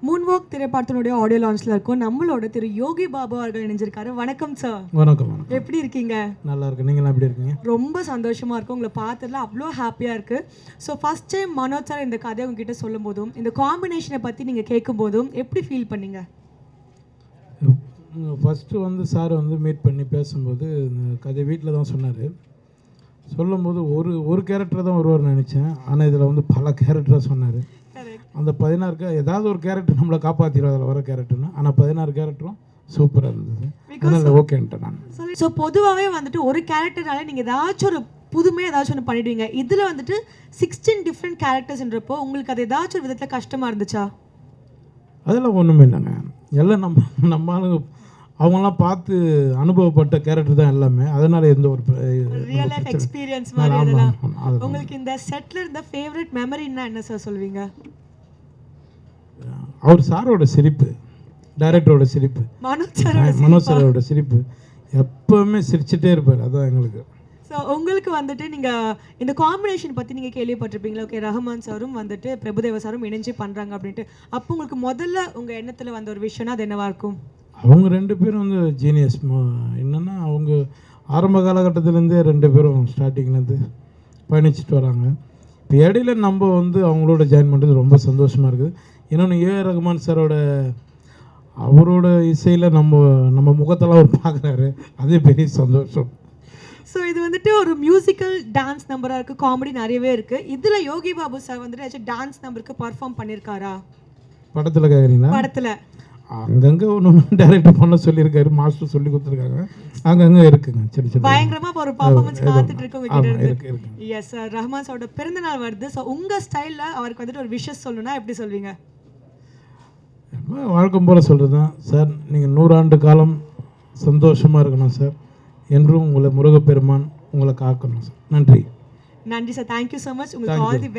Moonwalk திரைப்படத்தினுடைய audio லான்ச்ல இருக்கும். நம்மளோட திரு யோகி பாபு அவர்கள் இணைஞ்சிருக்காரு. வணக்கம் சார். வணக்கம். எப்படி இருக்கீங்க? நல்லா இருக்கு. நீங்க எப்படி இருக்கீங்க? ரொம்ப சந்தோஷமா இருக்கு. உங்களை பார்த்ததுல அவ்வளோ ஹாப்பியா இருக்கு. So first time Manoj sir இந்த கதையை உங்ககிட்ட சொல்லும் போதும் இந்த காம்பினேஷனை பத்தி நீங்க கேட்கும் போதும் எப்படி ஃபீல் பண்ணீங்க? ஃபஸ்ட்டு சார் மீட் பண்ணி பேசும்போது இந்த கதை வீட்டில் தான் சொன்னார். சொல்லும்போது ஒரு கேரக்டர் தான் வருவார்னு நினச்சேன். ஆனால் இதில் பல கேரக்டராக சொன்னார். அந்த 16 ஏதாவது ஒரு கேரக்டர் நம்மளை காப்பாற்றிடும் அதில் வர கேரக்டர்னு. ஆனால் 16 கேரக்டரும் சூப்பராக இருந்தது. அதனால் ஓகேன்ட்டேன் நான். ஸோ பொதுவாகவே ஒரு கேரக்டர்னால நீங்கள் ஏதாச்சும் ஒரு புதுமையாக ஏதாச்சும் ஒன்று பண்ணிடுவீங்க. இதில் 16 டிஃப்ரெண்ட் கேரக்டர்ஸ்ன்றப்போ உங்களுக்கு அது ஏதாச்சும் ஒரு விதத்தில் கஷ்டமாக இருந்துச்சா? அதெல்லாம் ஒன்றுமே இல்லைங்க. எல்லாம் நம்ம ஆளுங்க அவங்களாம் பார்த்து அனுபவப்பட்ட கேரக்டர் தான் எல்லாமே. அதனால எந்த ஒரு ரியல் லைஃப் எக்ஸ்பீரியன்ஸ் மாதிரி அதெல்லாம். உங்களுக்கு இந்த செட்டில் இருந்த ஃபேவரட் மெமரின்னா என்ன சார் சொல்வீங்க? அவர் சாரோட சிரிப்பு, டைரக்டரோட சிரிப்பு, மனோஜ் சாரோட சிரிப்பு எப்பவுமே சிரிச்சுட்டே இருப்பார். அதான் எங்களுக்கு. ஸோ உங்களுக்கு நீங்கள் இந்த காம்பினேஷன் பற்றி நீங்கள் கேள்விப்பட்டிருப்பீங்களா? ஓகே, ரஹ்மான் சாரும் பிரபுதேவா சாரும் இணைஞ்சு பண்ணுறாங்க அப்படின்ட்டு. அப்போ உங்களுக்கு முதல்ல உங்கள் எண்ணத்தில் வந்த ஒரு விஷயம்னா அது என்னவா இருக்கும்? அவங்க 2 பேரும் ஜீனியஸ். என்னென்னா அவங்க ஆரம்ப காலகட்டத்திலேருந்தே 2 பேரும் ஸ்டார்டிங்லேருந்து பயணிச்சுட்டு வராங்க. இப்போ இடையில நம்ம அவங்களோட ஜாயின் பண்ணுறது ரொம்ப சந்தோஷமாக இருக்குது. இன்னொன்று ஏஆர் ரஹ்மான் சாரோட அவரோட இசையில் நம்ம முகத்தெல்லாம் அவர் பார்க்குறாரு. அதே பெரிய சந்தோஷம். ஸோ இது ஒரு மியூசிக்கல் டான்ஸ் நம்பராக இருக்குது, காமெடி நிறையவே இருக்குது. இதில் யோகி பாபு சார் டான்ஸ் நம்பருக்கு பர்ஃபார்ம் பண்ணியிருக்காரா? படத்தில் கேட்குறீங்களா? படத்தில் அங்கங்கே ஒன்று டைரக்டர் பண்ண சொல்லியிருக்காரு, மாஸ்டர் சொல்லி கொடுத்துருக்காங்க. அங்கங்கே இருக்குங்க. சரி சரி, பயங்கரமாக ஒரு பர்ஃபார்மன்ஸ் பார்த்துட்டு இருக்கோங்க. இருக்கு. எஸ் சார், ரஹ்மான் சாரோட பிறந்த நாள் வருது. ஸோ உங்கள் ஸ்டைலில் அவருக்கு ஒரு விஷஸ் சொல்லணும்னா எப்படி சொல்வீங்க? வழக்கம் போல் சொல்கிறது தான் சார். நீங்கள் 100 ஆண்டு காலம் சந்தோஷமாக இருக்கணும் சார். என்றும் உங்களை முருகப்பெருமான் உங்களை காக்கணும் சார். நன்றி. நன்றி சார். Thank you so much. உங்களுக்கு ஆல் தி